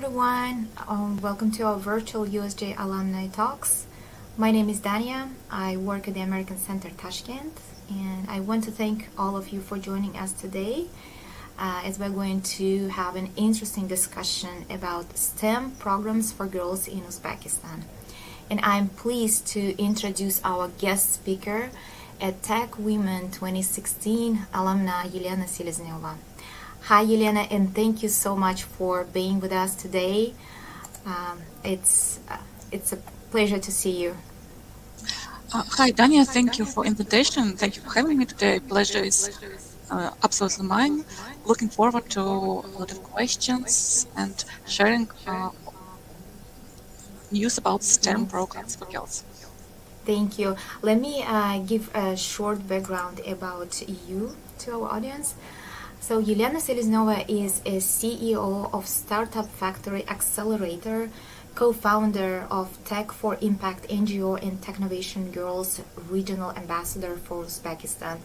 everyone. Welcome to our virtual USG Alumni Talks. My name is Dania. I work at the American Center Tashkent, and I want to thank all of you for joining us today as we're going to have an interesting discussion about STEM programs for girls in Uzbekistan. And I'm pleased to introduce our guest speaker at TechWomen 2016 alumna Elena Selezneva. Hi, Elena, and thank you so much for being with us today. It's a pleasure to see you. Hi, Dania. Thank you for invitation. Thank you for having me today. Pleasure is absolutely mine. Looking forward to a lot of questions and sharing news about STEM programs for girls. Thank you. Let me give a short background about you to our audience. So Elena Selezneva is a CEO of Startup Factory Accelerator, co-founder of Tech for Impact NGO and Technovation Girls regional ambassador for Uzbekistan.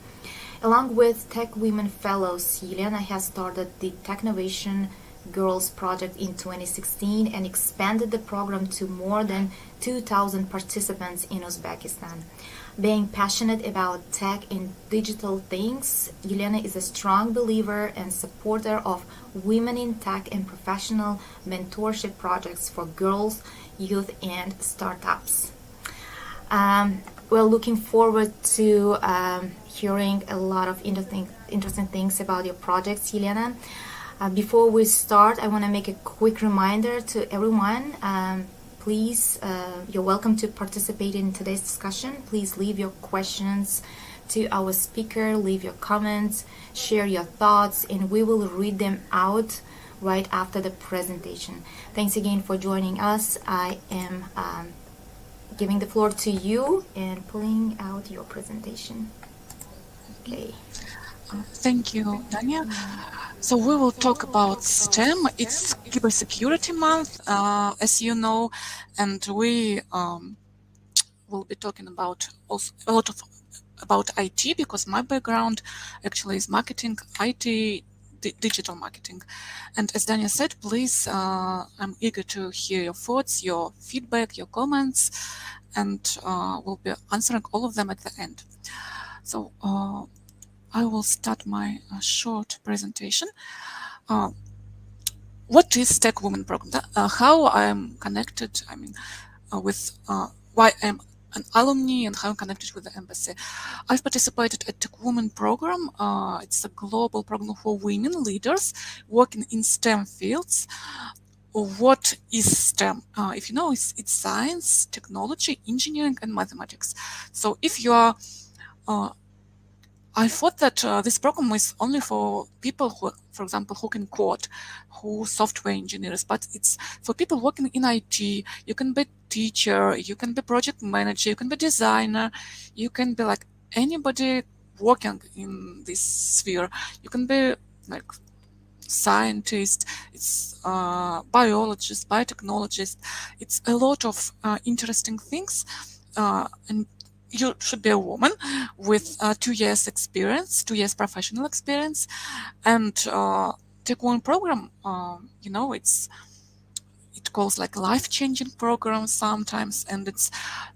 Along with TechWomen Fellows, Elena has started the Technovation Girls project in 2016 and expanded the program to more than 2,000 participants in Uzbekistan. Being passionate about tech and digital things, Elena is a strong believer and supporter of women in tech and professional mentorship projects for girls, youth, and startups. We're looking forward to hearing a lot of interesting things about your projects, Elena. Before we start, I want to make a quick reminder to everyone. Please, you're welcome to participate in today's discussion. Please leave your questions to our speaker, leave your comments, share your thoughts, and we will read them out right after the presentation. Thanks again for joining us. I am giving the floor to you and pulling out your presentation. Okay. Thank you, Dania. So we will talk about STEM. It's Cybersecurity Month, as you know, and we will be talking about also a lot about IT, because my background actually is marketing, IT, digital marketing. And as Dania said, please, I'm eager to hear your thoughts, your feedback, your comments, and we'll be answering all of them at the end. So I will start my short presentation. What is TechWomen program? How I'm connected, with why I'm an alumni and how I'm connected with the embassy. I've participated at TechWomen program. It's a global program for women leaders working in STEM fields. What is STEM? If you know, it's science, technology, engineering, and mathematics. So if you are I thought that this program is only for people who, for example, who can code, who software engineers, but it's for people working in IT. You can be teacher, you can be project manager, you can be designer, you can be like anybody working in this sphere. You can be like scientist, it's biologist, biotechnologist. It's a lot of interesting things, and you should be a woman with 2 years experience, 2 years professional experience, and take one program. You know, it calls like life-changing program sometimes, and it's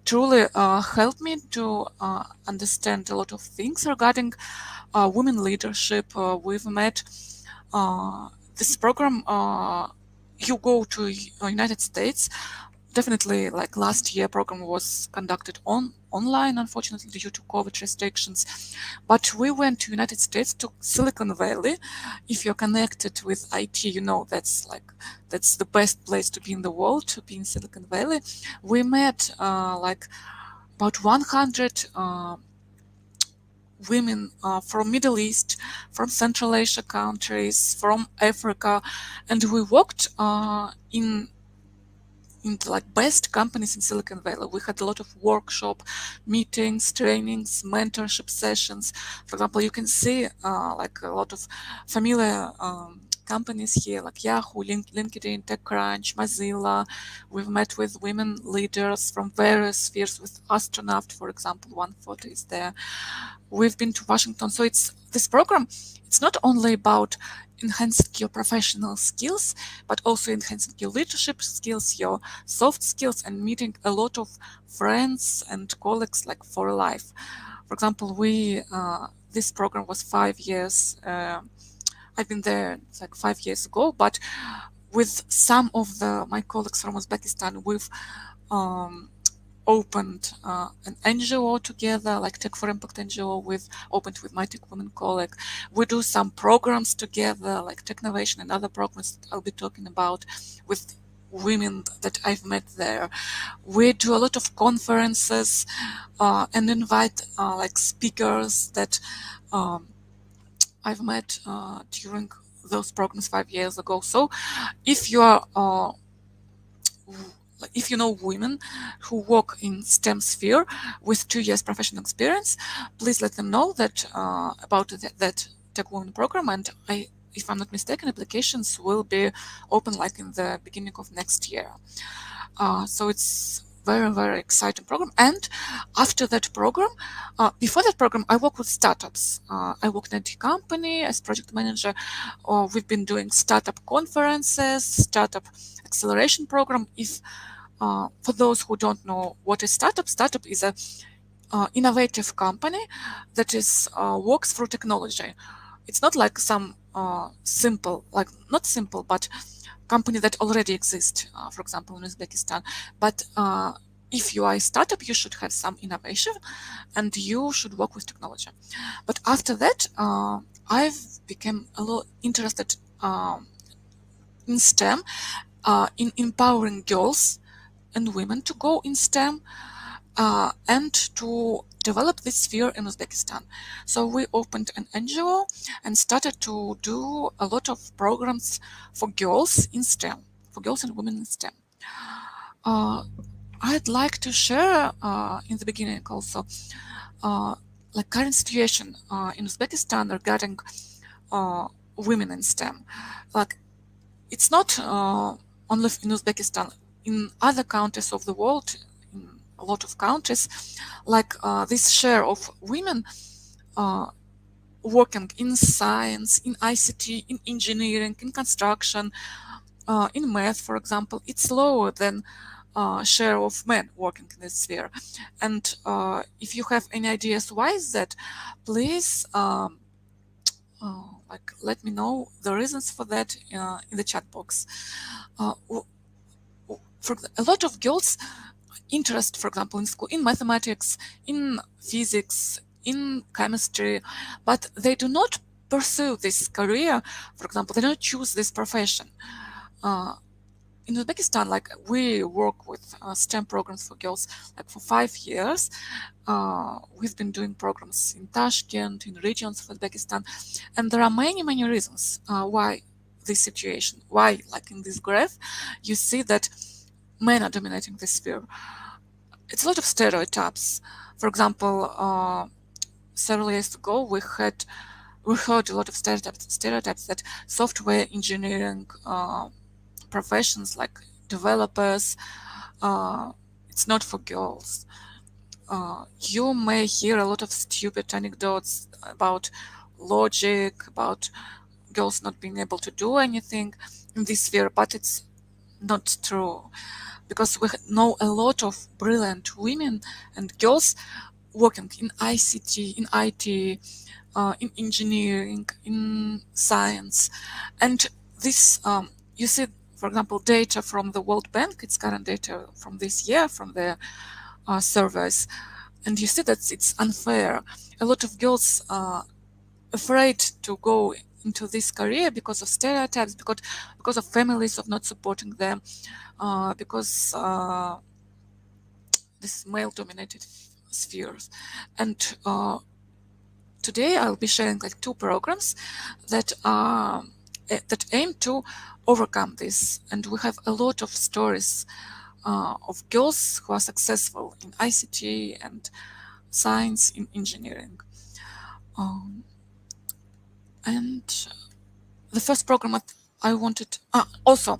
truly helped me to understand a lot of things regarding women leadership. We've met this program. You go to United States. Definitely, like last year, program was conducted online, unfortunately, due to COVID restrictions. But we went to United States, to Silicon Valley. If you're connected with IT, you know that's the best place to be in the world, to be in Silicon Valley. We met like about 100 women from Middle East, from Central Asia countries, from Africa, and we worked in like best companies in Silicon Valley. We had a lot of workshop, meetings, trainings, mentorship sessions. For example, you can see like a lot of familiar companies here like Yahoo, LinkedIn, TechCrunch, Mozilla. We've met with women leaders from various spheres, with astronaut, for example, one photo is there. We've been to Washington. So this program, it's not only about enhancing your professional skills, but also enhancing your leadership skills, your soft skills, and meeting a lot of friends and colleagues like for life. For example, this program was 5 years. I've been there like 5 years ago, but with some of my colleagues from Uzbekistan, we've um, opened an NGO together, like Tech for Impact NGO. We've opened with my TechWomen colleague. We do some programs together, like Technovation and other programs that I'll be talking about with women that I've met there. We do a lot of conferences and invite like speakers that I've met during those programs 5 years ago. So if you are if you know women who work in STEM sphere with 2 years professional experience, please let them know that about that TechWomen program. And if I'm not mistaken, applications will be open like in the beginning of next year. So it's very exciting program. And after that program, before that program, I work with startups. I work in a IT company as project manager. We've been doing startup conferences, startup acceleration program. If for those who don't know what is startup is a innovative company that is works through technology. It's not like some simple, like not simple, but company that already exists, for example, in Uzbekistan. But if you are a startup, you should have some innovation and you should work with technology. But after that, I've become a little interested in STEM, in empowering girls and women to go in STEM and to develop this sphere in Uzbekistan. So we opened an NGO and started to do a lot of programs for girls in STEM, for girls and women in STEM. I'd like to share in the beginning also like current situation in Uzbekistan regarding women in STEM. Like it's not only in Uzbekistan, in other countries of the world, in a lot of countries, like this share of women working in science, in ICT, in engineering, in construction, in math, for example, it's lower than share of men working in this sphere. And if you have any ideas why is that, please like let me know the reasons for that in the chat box. For a lot of girls interest, for example, in school, in mathematics, in physics, in chemistry, but they do not pursue this career. For example, they don't choose this profession. In Uzbekistan, like we work with STEM programs for girls like for 5 years. We've been doing programs in Tashkent, in regions of Uzbekistan, and there are many reasons why this situation, why like in this graph, you see that men are dominating this sphere. It's a lot of stereotypes. For example, several years ago, we heard a lot of stereotypes that software engineering professions like developers, it's not for girls. You may hear a lot of stupid anecdotes about logic, about girls not being able to do anything in this sphere, but it's not true, because we know a lot of brilliant women and girls working in ICT, in IT, in engineering, in science. And this, you see, for example, data from the World Bank, it's current data from this year, from the surveys, and you see that it's unfair. A lot of girls are afraid to go into this career because of stereotypes, because of families of not supporting them, because this male-dominated spheres. And today I'll be sharing like two programs that that aim to overcome this, and we have a lot of stories of girls who are successful in ICT and science, in engineering. And the first program I wanted also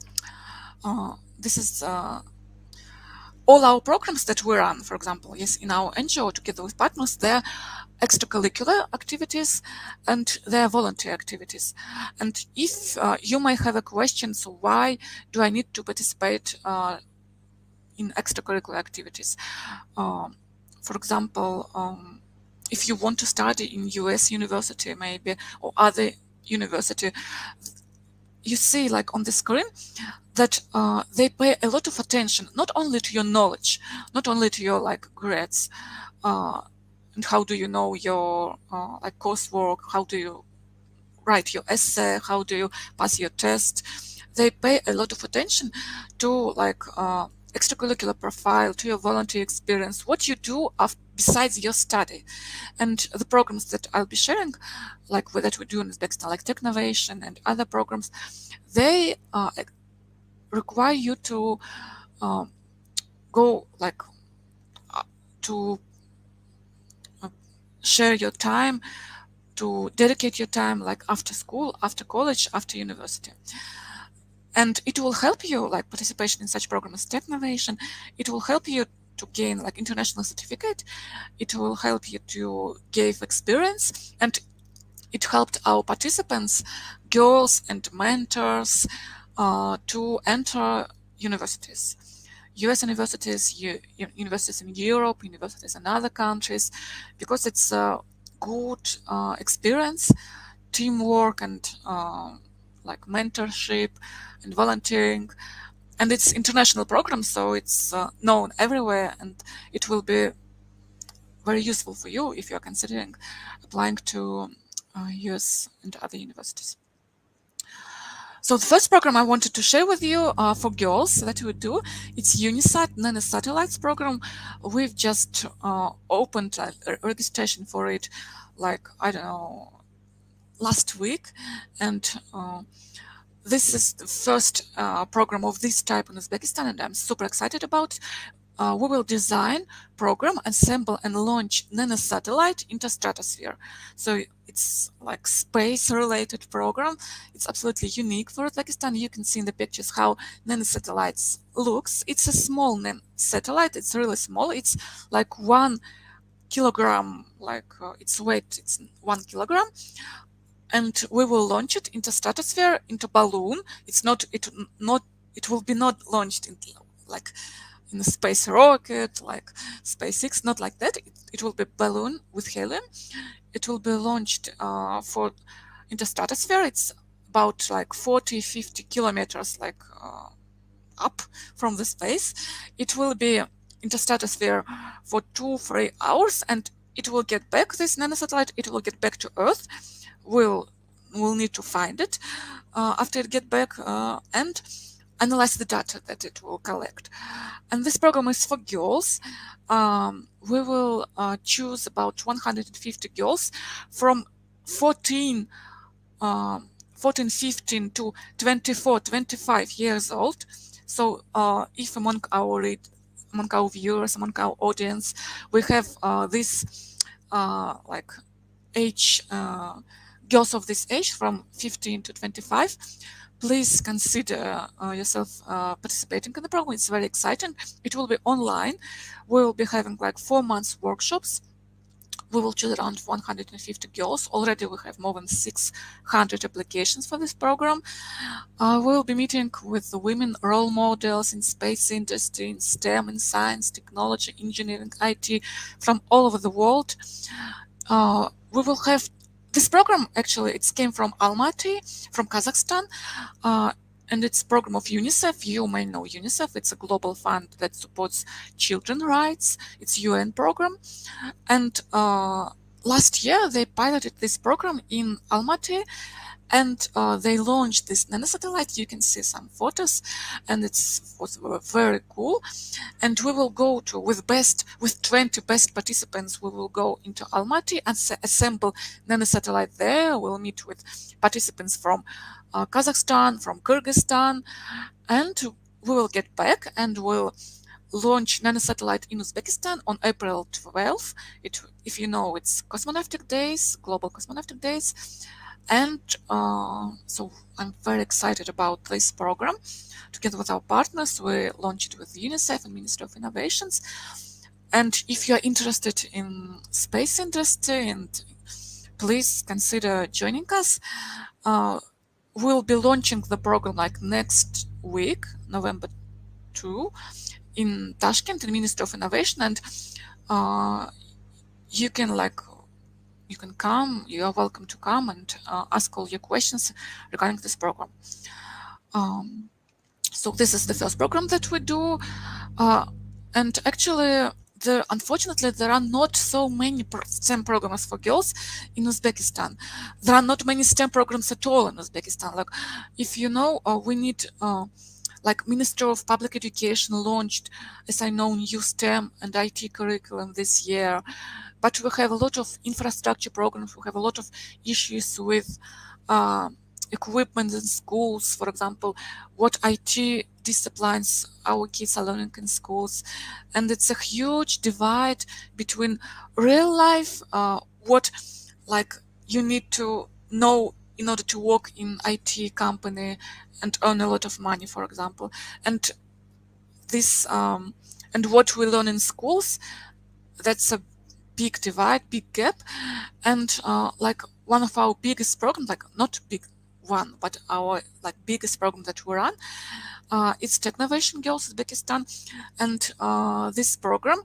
this is all our programs that we run, for example, yes, in our NGO together with partners, they're extracurricular activities and they're volunteer activities. And if you may have a question, so why do I need to participate in extracurricular activities? For example, if you want to study in US university maybe or other university, you see like on the screen that they pay a lot of attention not only to your knowledge, not only to your like grades, and how do you know your like coursework, how do you write your essay, how do you pass your test. They pay a lot of attention to like extracurricular profile, to your volunteer experience, what you do besides your study. And the programs that I'll be sharing, like that we do in Uzbekistan, like Technovation and other programs, they require you to go like to share your time, to dedicate your time like after school, after college, after university. And it will help you, like participation in such programs, Technovation, it will help you to gain like international certificate, it will help you to gain experience, and it helped our participants, girls and mentors, to enter universities. US universities, universities in Europe, universities in other countries, because it's a good experience, teamwork and like mentorship and volunteering. And it's international program, so it's known everywhere, and it will be very useful for you if you're considering applying to US and other universities. So the first program I wanted to share with you for girls that we do, it's UNISAT Nanosatellites program. We've just opened registration for it, like, I don't know, last week. And this is the first program of this type in Uzbekistan, and I'm super excited about it. We will design, program, assemble, and launch nanosatellite into stratosphere. So it's like space-related program. It's absolutely unique for Uzbekistan. You can see in the pictures how nanosatellites looks. It's a small satellite. It's really small. It's like 1 kilogram, like its weight. It's 1 kilogram. And we will launch it into stratosphere, into balloon. It's not. It will be not launched into like in a space rocket like SpaceX, not like that. It will be balloon with helium. It will be launched for into stratosphere. It's about like 40-50 kilometers like up from the space. It will be into stratosphere for 2-3 hours, and it will get back, this nanosatellite, it will get back to Earth. We'll need to find it after it get back and analyze the data that it will collect. And this program is for girls. We will choose about 150 girls from 14, 15 to 24, 25 years old. So if among our viewers, among our audience, we have this like age, girls of this age from 15 to 25, please consider yourself participating in the program. It's very exciting. It will be online. We will be having like 4 months workshops. We will choose around 150 girls. Already we have more than 600 applications for this program. We will be meeting with the women role models in space industry, in STEM, in science, technology, engineering, IT, from all over the world. We will have this program, actually, it came from Almaty, from Kazakhstan, and it's a program of UNICEF. You may know UNICEF. It's a global fund that supports children's rights. It's UN program. And last year, they piloted this program in Almaty, and they launched this nanosatellite. You can see some photos, and it was very cool. And we will go to with 20 best participants. We will go into Almaty and assemble nanosatellite there. We'll meet with participants from Kazakhstan, from Kyrgyzstan, and we will get back and we'll launch nanosatellite in Uzbekistan on April 12th. If you know, it's Cosmonautic Days, Global Cosmonautic Days. And so I'm very excited about this program. Together with our partners, we launched it with UNICEF and Ministry of Innovations. And if you're interested in space industry, and please consider joining us. We'll be launching the program like next week, November 2, in Tashkent, in Ministry of Innovation, and uh, you can come. You are welcome to come and ask all your questions regarding this program. So this is the first program that we do, and actually, unfortunately, there are not so many STEM programs for girls in Uzbekistan. There are not many STEM programs at all in Uzbekistan. Like, if you know, we need, like, Ministry of Public Education launched, as I know, new STEM and IT curriculum this year. But we have a lot of infrastructure programs. We have a lot of issues with equipment in schools. For example, what IT disciplines our kids are learning in schools, and it's a huge divide between real life, what like you need to know in order to work in IT company and earn a lot of money, for example, and this and what we learn in schools. That's a big divide, big gap, and like one of our biggest programs, like not big one, but our like biggest program that we run, it's Technovation Girls Uzbekistan, and this program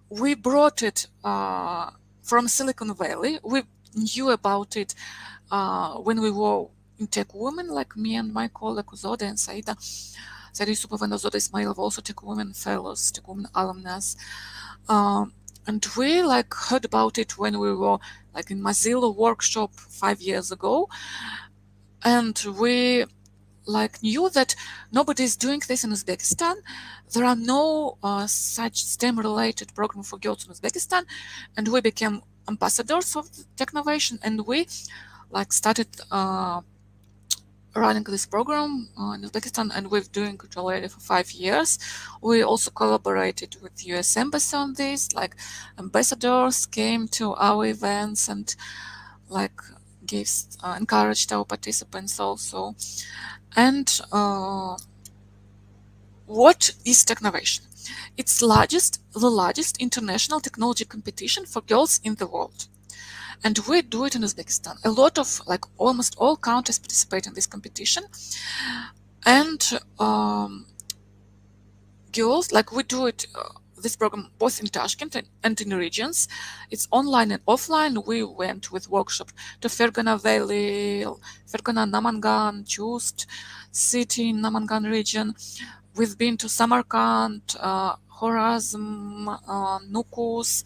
we brought it from Silicon Valley. We knew about it when we were in TechWomen, like me and my colleague Uzoda and Saida. Saida Yusupova and Uzoda Ismailov, also TechWomen fellows, TechWomen alumnas. And we like heard about it when we were like in Mozilla workshop 5 years ago, and we like knew that nobody is doing this in Uzbekistan. There are no such STEM-related program for girls in Uzbekistan, and we became ambassadors of Technovation, and we like started running this program in Uzbekistan, and we've doing it already for 5 years. We also collaborated with US Embassy on this, like ambassadors came to our events and like gave encouraged our participants also. And what is Technovation? It's the largest international technology competition for girls in the world. And we do it in Uzbekistan. A lot of, like almost all countries participate in this competition. And girls, like we do it, this program both in Tashkent and in regions. It's online and offline. We went with workshop to Fergana Valley, Fergana, Namangan, Chust city in Namangan region. We've been to Samarkand, Khorazm, Nukus,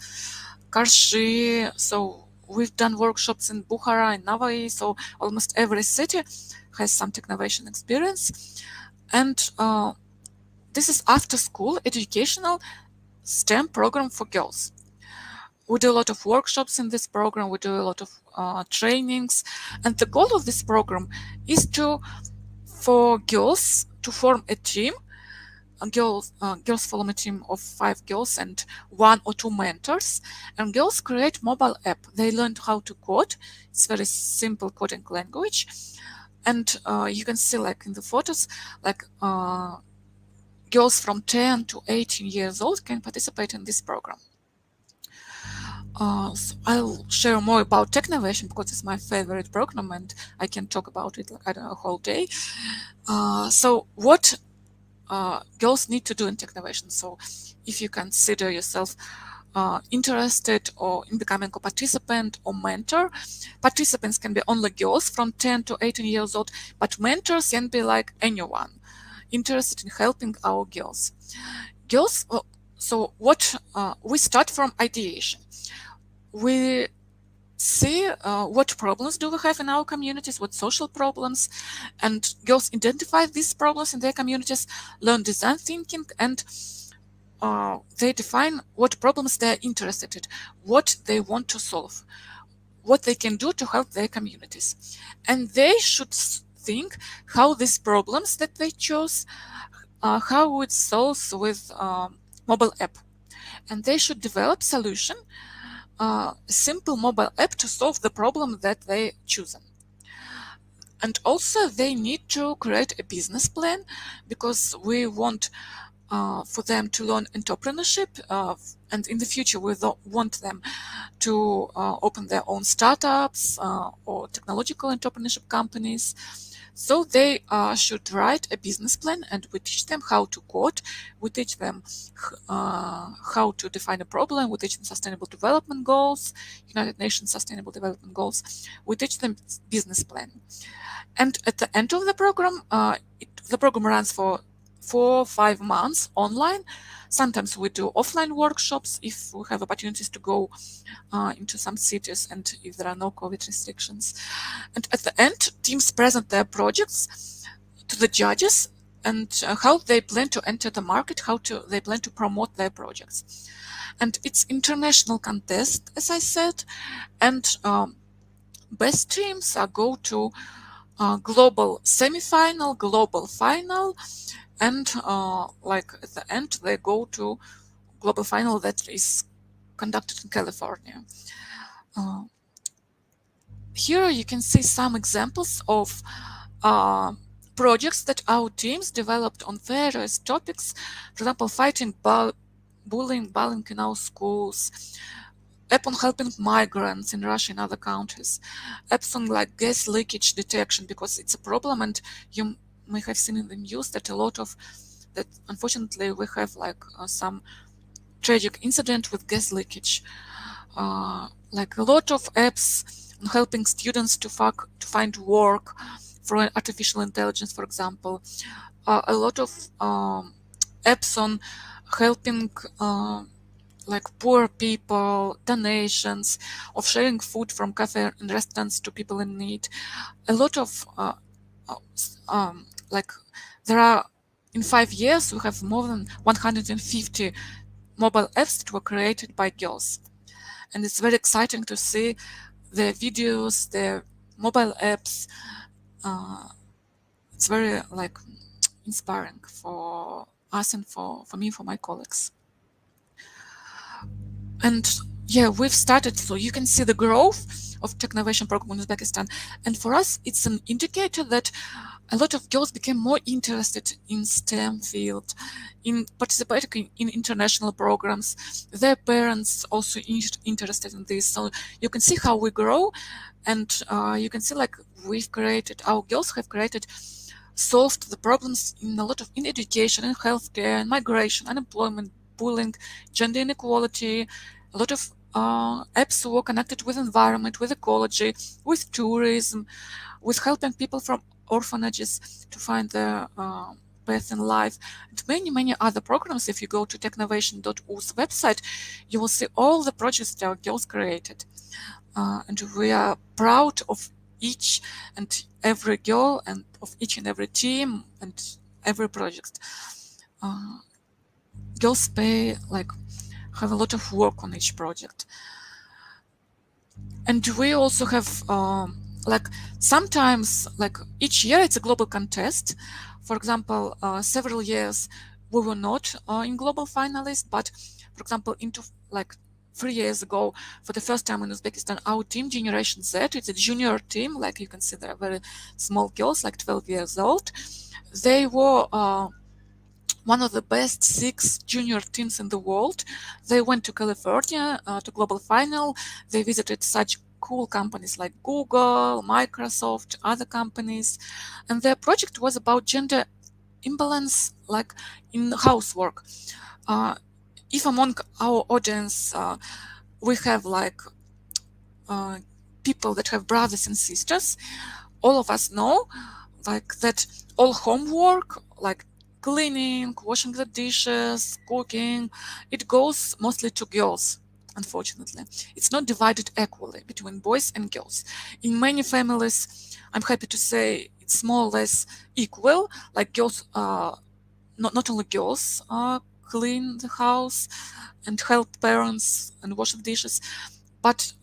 Karshi. So we've done workshops in Bukhara and Navai. So almost every city has some Technovation experience. And this is after school educational STEM program for girls. We do a lot of workshops in this program. We do a lot of trainings. And the goal of this program is for girls to form a team. Girls form a team of 5 girls and 1 or 2 mentors, and girls create mobile app. They learned how to code. It's very simple coding language, and you can see like in the photos, like girls from 10 to 18 years old can participate in this program. So I'll share more about Technovation because it's my favorite program and I can talk about it like I don't know a whole day. So what girls need to do in Technovation? So if you consider yourself interested or in becoming a participant or mentor, participants can be only girls from 10 to 18 years old, but mentors can be like anyone interested in helping our girls. So what we start from ideation. We see what problems do we have in our communities, what social problems, and girls identify these problems in their communities, learn design thinking, and they define what problems they're interested in, what they want to solve, what they can do to help their communities. And they should think how these problems that they chose, how it solves with mobile app. And they should develop solution, simple mobile app to solve the problem that they chosen. And also they need to create a business plan, because we want for them to learn entrepreneurship, and in the future we want them to open their own startups or technological entrepreneurship companies. So they should write a business plan, and we teach them how to code, we teach them how to define a problem, we teach them sustainable development goals, United Nations Sustainable Development Goals, we teach them business plan. And at the end of the program, the program runs for 4 or 5 months online. Sometimes we do offline workshops if we have opportunities to go into some cities and if there are no COVID restrictions. And at the end, teams present their projects to the judges and how they plan to enter the market, they plan to promote their projects. And it's international contest, as I said, and best teams go to global semi-final, global final, and like at the end they go to global final that is conducted in California. Uh, Here you can see some examples of projects that our teams developed on various topics. For example, fighting bullying in our schools, app on helping migrants in Russia and other countries, apps on like gas leakage detection, because it's a problem, and you may have seen in the news that unfortunately we have like some tragic incident with gas leakage. Like a lot of apps on helping students to find work for artificial intelligence, for example. A lot of apps on helping like poor people, donations, of sharing food from cafe and restaurants to people in need. A lot of like there are in 5 years we have more than 150 mobile apps that were created by girls, and it's very exciting to see the videos, the mobile apps. It's very like inspiring for us and for me, for my colleagues. And yeah, we've started, so you can see the growth of Technovation program in Uzbekistan. And for us, it's an indicator that a lot of girls became more interested in STEM field, in participating in international programs. Their parents also interested in this. So you can see how we grow, and you can see like our girls have solved the problems in a lot of in education, in healthcare, in migration, unemployment, bullying, gender inequality. A lot of apps were connected with environment, with ecology, with tourism, with helping people from orphanages to find their path in life, and many other programs. If you go to technovation.uz website, you will see all the projects that our girls created, and we are proud of each and every girl and of each and every team and every project. Girls have a lot of work on each project. And we also have like sometimes, like each year it's a global contest. For example, several years we were not in global finalists, but for example, into like 3 years ago, for the first time in Uzbekistan, our team, Generation Z, it's a junior team, like you can see they're very small girls, like 12 years old. They were one of the best 6 junior teams in the world. They went to California to global final. They visited such cool companies like Google, Microsoft, other companies, and their project was about gender imbalance, like in housework. If among our audience we have like people that have brothers and sisters, all of us know like that all homework, like cleaning, washing the dishes, cooking, it goes mostly to girls. Unfortunately, it's not divided equally between boys and girls. In many families, I'm happy to say it's more or less equal. Like girls, not only girls clean the house and help parents and wash the dishes, but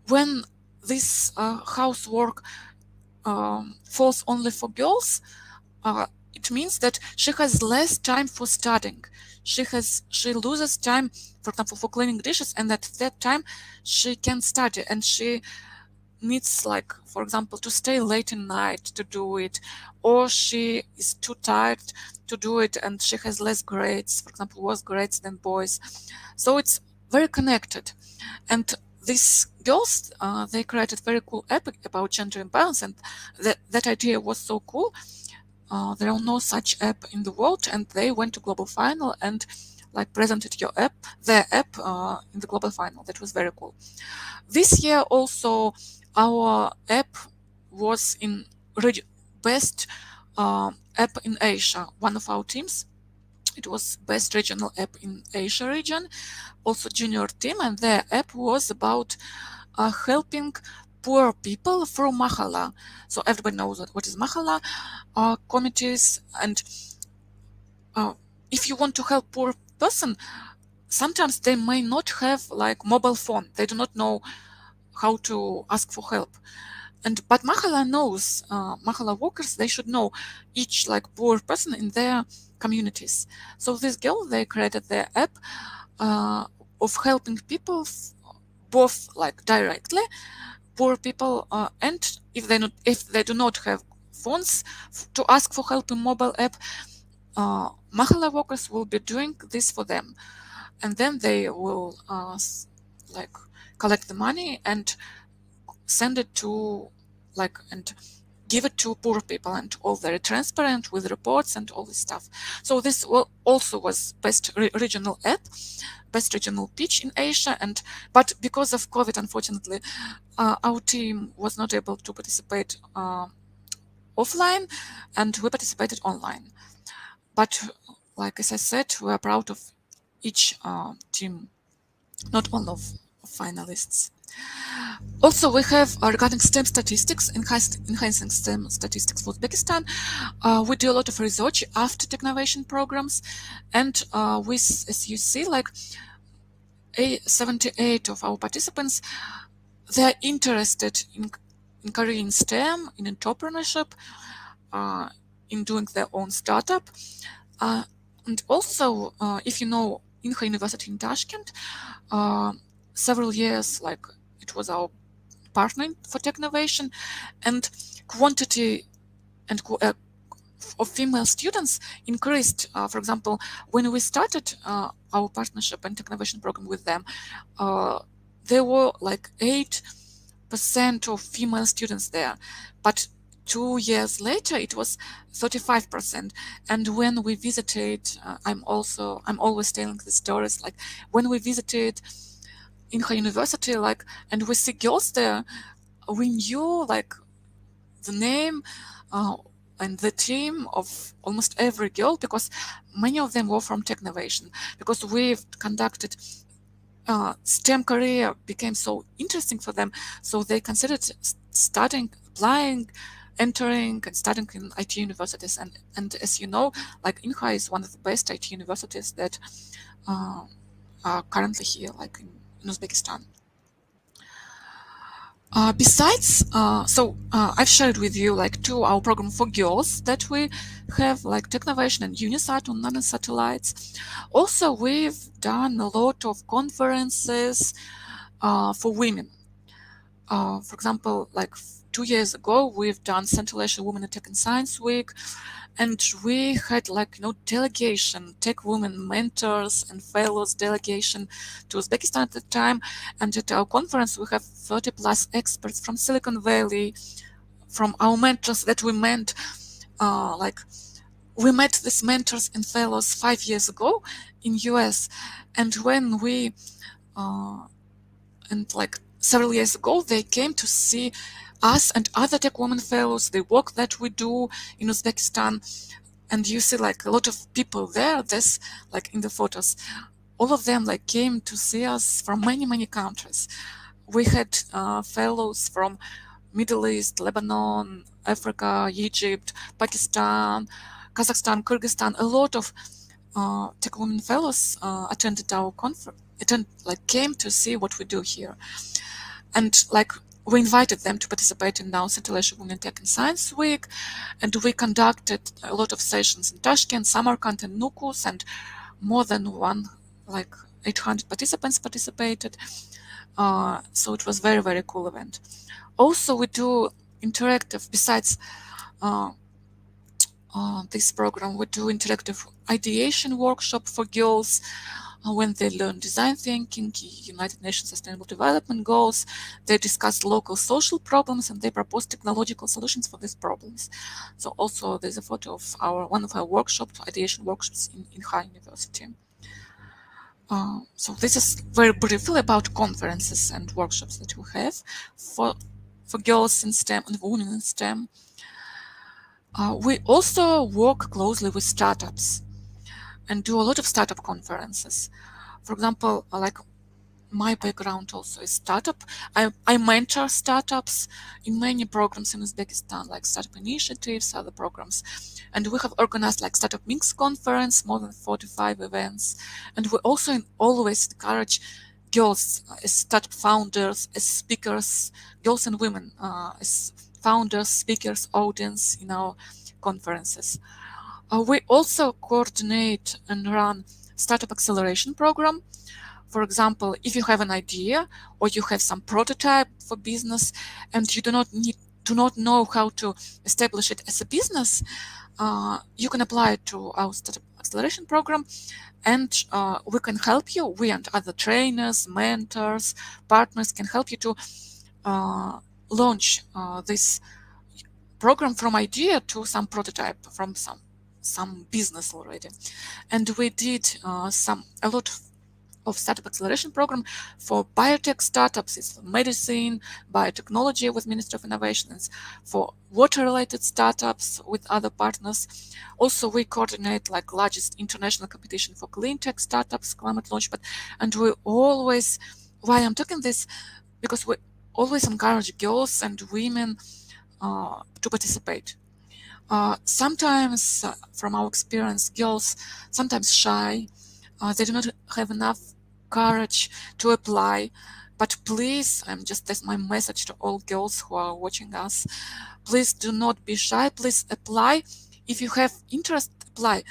when this housework falls only for girls, it means that she has less time for studying. She loses time, for example, for cleaning dishes, and at that time she can study, and she needs, like, for example, to stay late in night to do it, or she is too tired to do it and she has less grades, for example, worse grades than boys. So it's very connected. And these girls, they created very cool app about gender imbalance, and that idea was so cool. There are no such app in the world, and they went to global final and like presented their app in the global final. That was very cool. This year also our app was in best app in Asia. One of our teams, it was best regional app in Asia region, also junior team, and their app was about helping poor people through Mahala. So everybody knows what is Mahala committees, and if you want to help poor person, sometimes they may not have like mobile phone. They do not know how to ask for help. But Mahala knows, Mahala workers, they should know each like poor person in their communities. So this girl, they created their app of helping people both like directly poor people, and if they do not have phones to ask for help in mobile app, Mahala workers will be doing this for them, and then they will like collect the money and send it to like and give it to poor people, and all very transparent with reports and all this stuff. So this also was best regional app, best regional pitch in Asia. But because of COVID, unfortunately, our team was not able to participate offline, and we participated online. But like as I said, we are proud of each team, not all of finalists. Also, we have regarding STEM statistics, enhancing STEM statistics for Uzbekistan. We do a lot of research after Technovation programs, and as you see, like 78 of our participants, they're interested in career in STEM, in entrepreneurship, in doing their own startup. And also, if you know Inha University in Tashkent, several years, like it was our partner for Technovation, and quantity and of female students increased. For example, when we started our partnership and Technovation program with them, there were like 8% of female students there, but 2 years later it was 35%. And when we visited, I'm always telling the stories, like when we visited in her university, like, and we see girls there, we knew like the name and the team of almost every girl, because many of them were from Technovation, because we've conducted STEM career became so interesting for them, so they considered studying, applying, entering, and studying in IT universities. And as you know, like Inha is one of the best IT universities that are currently here, like in Uzbekistan. I've shared with you like our program for girls that we have, like Technovation and Unisat on nanosatellites. Also, we've done a lot of conferences for women. For example, like 2 years ago, we've done Central Asian Women in Tech and Science Week, and we had like delegation, TechWomen mentors and fellows delegation to Uzbekistan at the time. And at our conference, we have 30 plus experts from Silicon Valley, from our mentors that we met. We met these mentors and fellows 5 years ago in US, and when we and like several years ago, they came to see us and other TechWomen fellows, the work that we do in Uzbekistan. And you see like a lot of people there, this like in the photos, all of them like came to see us from many countries. We had fellows from Middle East, Lebanon, Africa, Egypt, Pakistan, Kazakhstan, Kyrgyzstan. A lot of TechWomen fellows attended our conference, came to see what we do here. And like we invited them to participate in our Central Asian Women Tech and Science Week, and we conducted a lot of sessions in Tashkent, Samarkand, and Nukus, and more than 800 participants participated. So it was very cool event. Also, we do interactive, besides uh, this program, we do interactive ideation workshop for girls when they learn design thinking, United Nations Sustainable Development Goals. They discuss local social problems and they propose technological solutions for these problems. So also there's a photo of one of our workshops, ideation workshops in High University. So this is very briefly about conferences and workshops that we have for girls in STEM and women in STEM. We also work closely with startups and do a lot of startup conferences. For example, like my background also is startup. I mentor startups in many programs in Uzbekistan, like startup initiatives, other programs. And we have organized like startup mix conference, more than 45 events. And we also always encourage girls as startup founders, as speakers, girls and women as founders, speakers, audience in our conferences. We also coordinate and run startup acceleration program. For example, if you have an idea or you have some prototype for business and you do not know how to establish it as a business, you can apply to our startup acceleration program, and we can help you. We and other trainers, mentors, partners can help you to launch this program from idea to some prototype, from some business already. And we did a lot of startup acceleration program for biotech startups. It's for medicine, biotechnology with Ministry of Innovations, for water-related startups with other partners. Also, we coordinate like largest international competition for clean tech startups, Climate Launchpad, and we always, why I'm talking this, because we always encourage girls and women to participate. Sometimes, from our experience, girls sometimes shy. They do not have enough courage to apply. But please, that's my message to all girls who are watching us. Please do not be shy. Please apply. If you have interest, apply.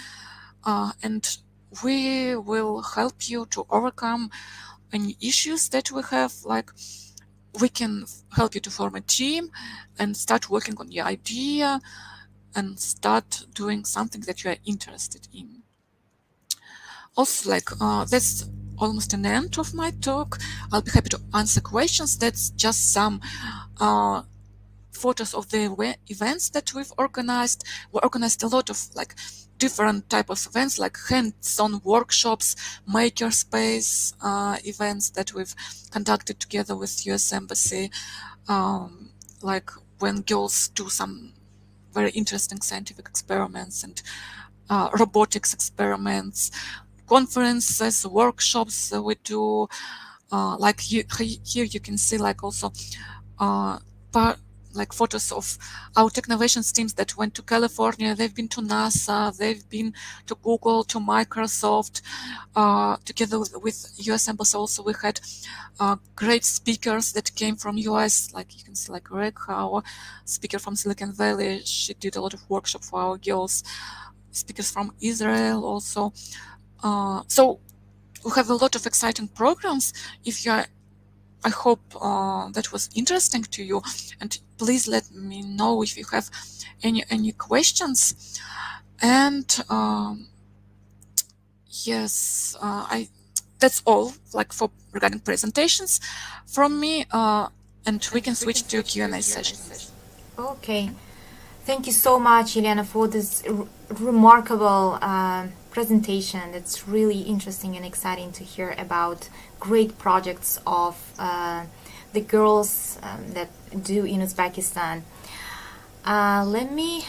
And we will help you to overcome any issues that we have. Like, we can help you to form a team and start working on your idea and start doing something that you are interested in. Also, that's almost an end of my talk. I'll be happy to answer questions. That's just some photos of the events that we've organized. We organized a lot of different type of events, like hands-on workshops, makerspace events that we've conducted together with US Embassy, like when girls do some very interesting scientific experiments and robotics experiments, conferences, workshops we do. Here you can see also photos of our Technovation teams that went to California. They've been to NASA, they've been to Google, to Microsoft, together with US Embassy. Also, we had great speakers that came from US, like you can see, like Reg Howe, speaker from Silicon Valley. She did a lot of workshop for our girls. Speakers from Israel also. So we have a lot of exciting programs. If you are, I hope that was interesting to you, and please let me know if you have any questions. And yes, that's all for regarding presentations from me, and we can switch to Q&A session. Okay. Thank you so much, Elena, for this remarkable presentation. It's really interesting and exciting to hear about great projects of the girls that do in Uzbekistan. Let me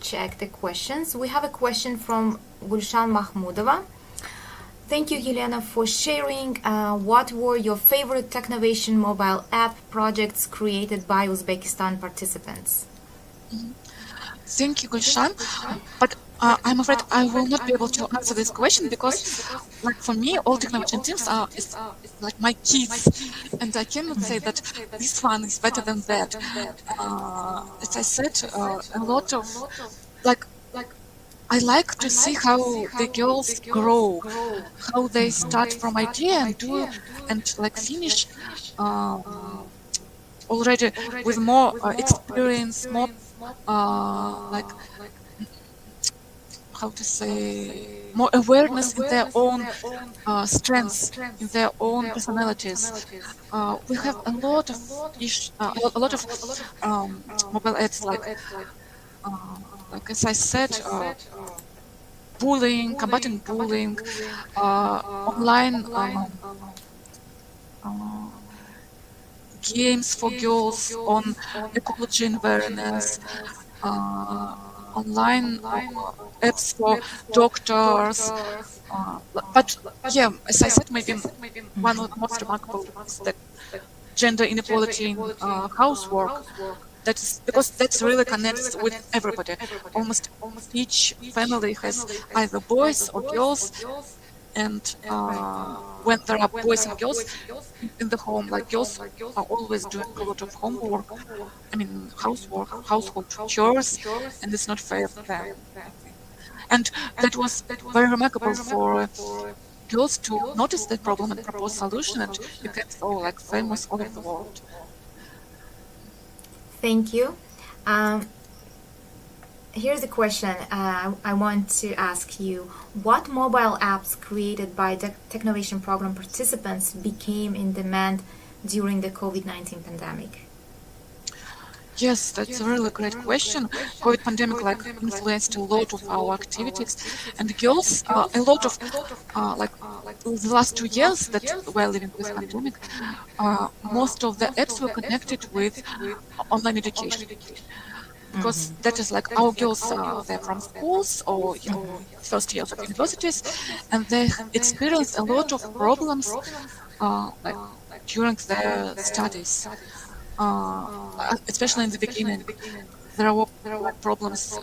check the questions. We have a question from Gulshan Mahmudova. Thank you, Elena, for sharing. What were your favorite Technovation mobile app projects created by Uzbekistan participants? Mm-hmm. Thank you, Gulshan. But I'm afraid I will not be able to answer this question because, for me, all Technovation teams are like my kids, and I cannot say that this one is better than that. As I said, a lot of I like to see how the girls grow, how they start from idea and do and finish already with more experience, more like how to say, more awareness in their own strengths, in their own personalities. We have a lot of a lot of mobile apps like as I said, bullying, combating bullying, online uh, games for girls on ecology and awareness, online apps for doctors. But yeah, as I said, maybe one of the most remarkable is the gender inequality in housework. That is because that really connects with everybody. Almost each family has either boys or girls, and when there are boys and girls in the home, like girls are always doing a lot of homework, I mean housework, household chores, and it's not fair for them, I think. And that was very remarkable for girls to notice that problem and propose solution, and became so like famous all over the world. Thank you. Here's a question I want to ask you. What mobile apps created by the Technovation program participants became in demand during the COVID-19 pandemic? Yes, that's a really great question. COVID pandemic like influenced a lot of our activities, and girls, a lot of like the last 2 years that we're living with pandemic, most of the apps were connected with online education. Because that is like our girls, they're from schools or first years of universities, and they experienced a lot of problems like during their studies. Especially in the beginning, there were like problems.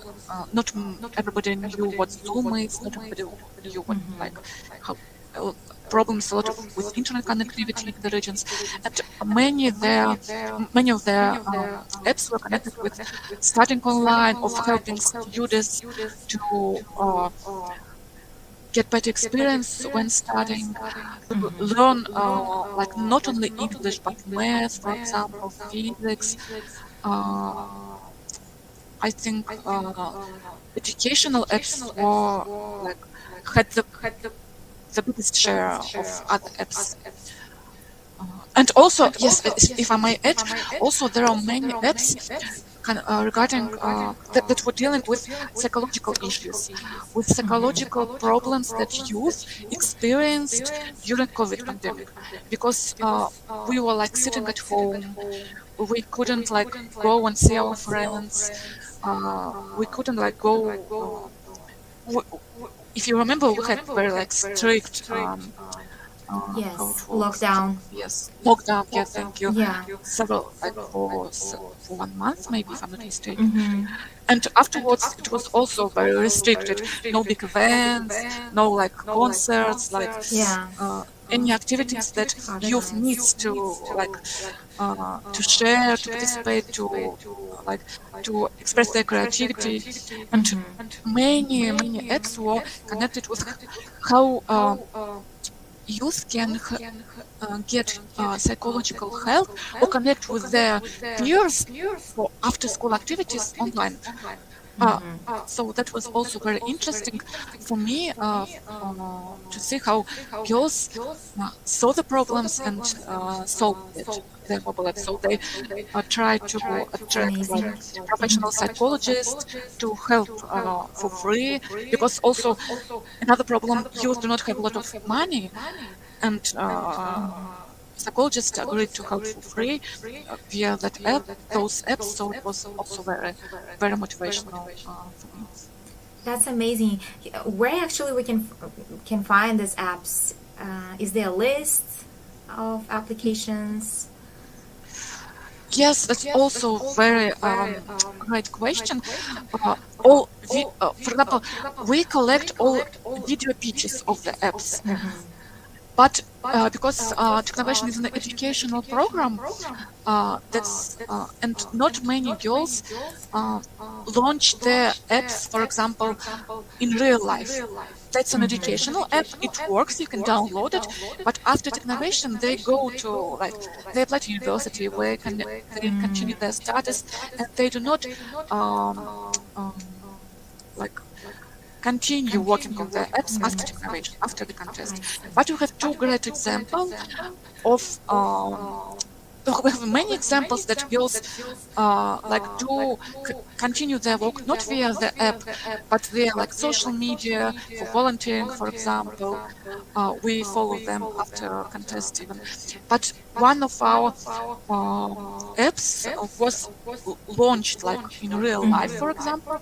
Not everybody knew what Zoom is. Not everybody knew what like how problems a lot of with internet connectivity in the regions, and many of their apps were connected with studying online, of helping students to get better experience when studying, to learn like not only English but math, for example, physics. I think educational apps were like had the biggest share of other apps. And also, yes, if I may add, also there are many apps regarding that were dealing with psychological issues, with psychological problems that youth experienced during COVID pandemic, because we were like sitting at home, we couldn't like go and see our friends, we couldn't like go. If you remember, we had very like strict Yes, lockdown. Yes, lockdown. Yeah, thank you. Yeah. Several like for 1 month, maybe, if I'm not mistaken. And afterwards, it was also very restricted. No big events, no like concerts, like any activities that youth needs to like to share, to participate, to like to express their creativity. And many apps were connected with how youth can get psychological help or connect with their peers for after-school activities online. So that was also very interesting for me to see how girls saw the problems and solved it. Their mobile apps. So they try to attract like professional psychologists to help for free, because also another problem, youth do not have a lot of money, and psychologists agreed to help for free via that app, those apps. So it was also very motivational for me. That's amazing. Where actually we can find these apps? Is there a list of applications? Yes, that's also very great question. For example, we collect all video pitches of the apps, but because Technovation is an educational program, that's and not many girls launch their apps, for example, in real life. that's an educational app. It works. You can download it. But after Technovation, they go to they apply to university where they continue their studies, and they do not um, um, like continue working on their apps after Technovation, after the contest. But you have two great examples of we have many examples that girls do continue their work not via the app, but via social media for volunteering, for example. We follow them after contest even. But one of our apps was launched in real life, for example,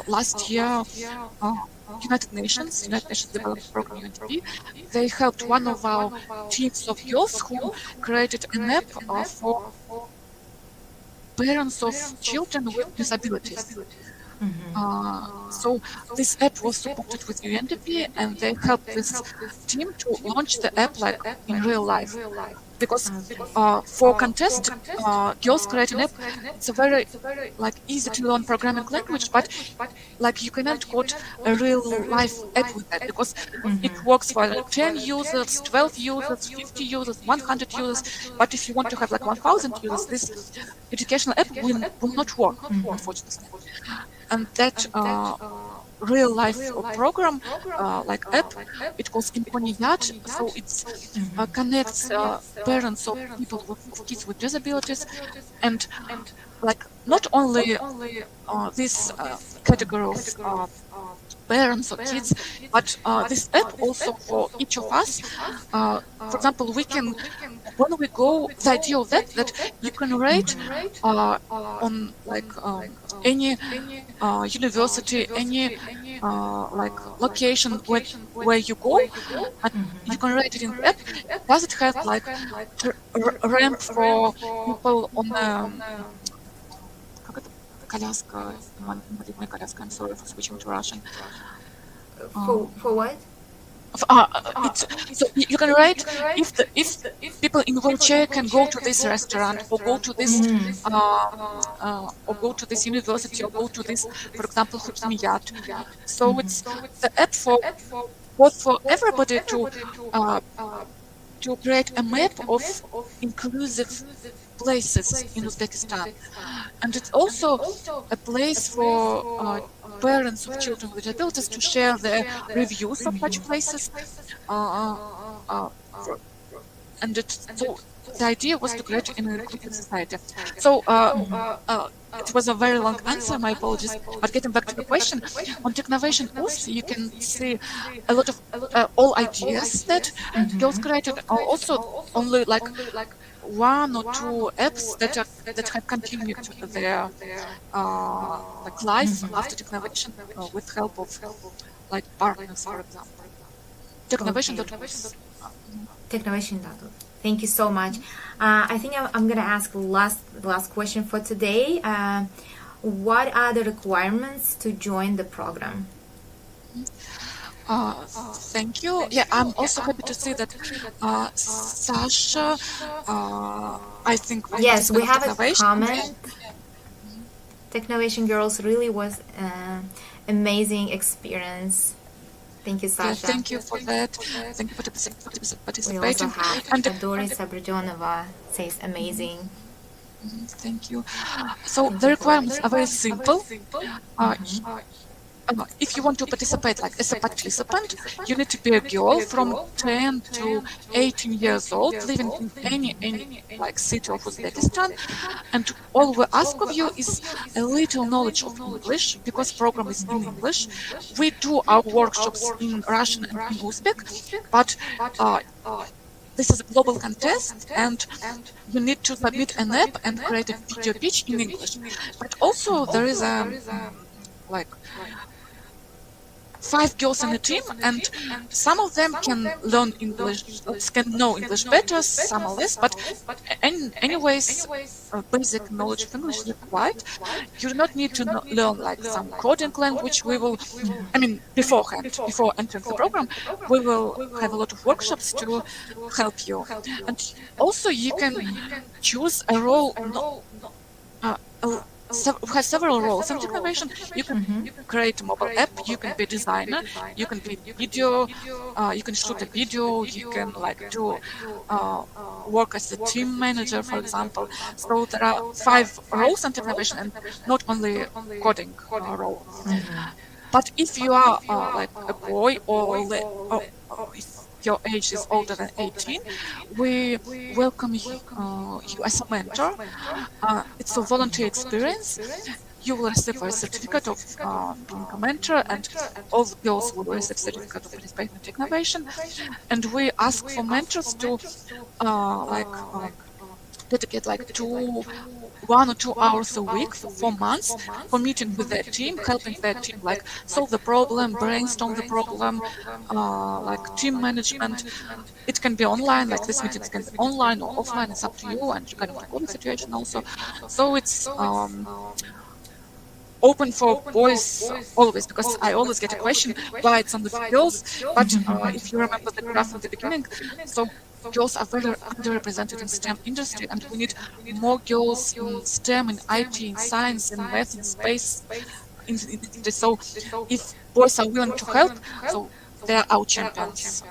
last year. United Nations Development Program UNDP, they helped one of our teams of girls who created an app for parents of children with disabilities. So this app was supported with UNDP, and they helped this team to launch the app in real life. Because for contest, girls create an app. It's a very easy to learn programming language, but you cannot code a real life app with that, because it works for 10 users, 12 users, 50 users, 100 users. But if you want to have 1,000 users, this educational app will not work, unfortunately. And that real life program app, it calls Imponiyat, so it connects parents of people of kids with disabilities, and not only this category of parents or kids, but this app also for each of us. For example, when we go, the idea of that you can rate on any university, any location where you go, and you can rate it in the app. Does it have ramp for people on коляска, инвалидная коляска? I'm sorry for switching to Russian. For what? So you can write if people in wheelchair can go to this restaurant, or go to this university, or go to this, for example, Hutmiyat. So it's the app for everybody to create a map of inclusive places in Uzbekistan. And it's also a place for parents of children with disabilities to share their reviews of such places. So the idea was to create an inclusive society. So it was a very long answer, my apologies. But getting back to the question, on Technovation Uz, you can see a lot of all ideas that girls created are also only one or two apps that have continued their life after Technovation with help of partners, for example. Technovation.uz. Technovation.uz. Thank you so much. I think I'm gonna ask the last question for today. What are the requirements to join the program? Thank you. Yeah, I'm also happy to see that Sasha, I think... Yes, we have a comment. Technovation Girls really was amazing experience. Thank you, Sasha. Yeah, thank you for that. Thank you for participating. We also have Doris Abradionova says amazing. Thank you. So the requirements are very simple. If you want to participate as a participant, you need to be a girl from 10 to 18 years old, living in any city of Uzbekistan, and all we ask of you is a little knowledge of English, because program is in English. We do our workshops in Russian and in Uzbek, but this is a global contest, and you need to submit an app and create a video pitch in English. But also there is a 5 girls in a team, and some of them can learn English, can know English better, some are less, but anyways, basic knowledge of English is required. You do not need to learn some coding language. We will, beforehand, before entering the program, we will have a lot of workshops to help you. And also you can choose a role has several roles in Technovation. You can create a mobile app, you can be a designer, you can be video, you can shoot a video, you can like do work as a team manager, for example. So there are 5 roles in Technovation and not only coding role. But if you are like a boy or if your age is older than 18, we welcome you as a mentor. It's a volunteer experience. You will receive a certificate of being a mentor, and all the girls will receive certificate of participating in Technovation. And we ask for mentors to dedicate like 1 or 2 hours a week for 4 months for meeting with their team, helping their team like solve the problem, brainstorm the problem, like team management. It can be online, like this meetings can be online or offline, it's up to you, and regarding the COVID situation also. So it's open for boys always, because I always get a question why it's on the girls. But if you remember the graph in the beginning, so girls are very underrepresented in STEM industry, and we need more girls in STEM, in IT, in science, in math, in space, in industry. So if boys are willing to help, so they are our champions.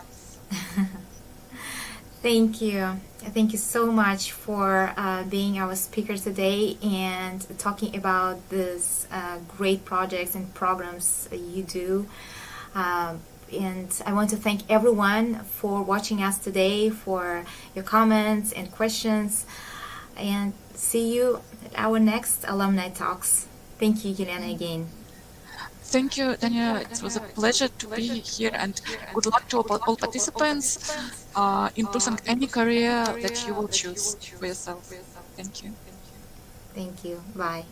Thank you. Thank you so much for being our speaker today and talking about these great projects and programs you do. And I want to thank everyone for watching us today, for your comments and questions. And see you at our next alumni talks. Thank you, Elena, again. Thank you, Daniel. It was a pleasure to be here, and good luck to all participants in pursuing any career that you will choose for yourself. Thank you. Thank you. Bye.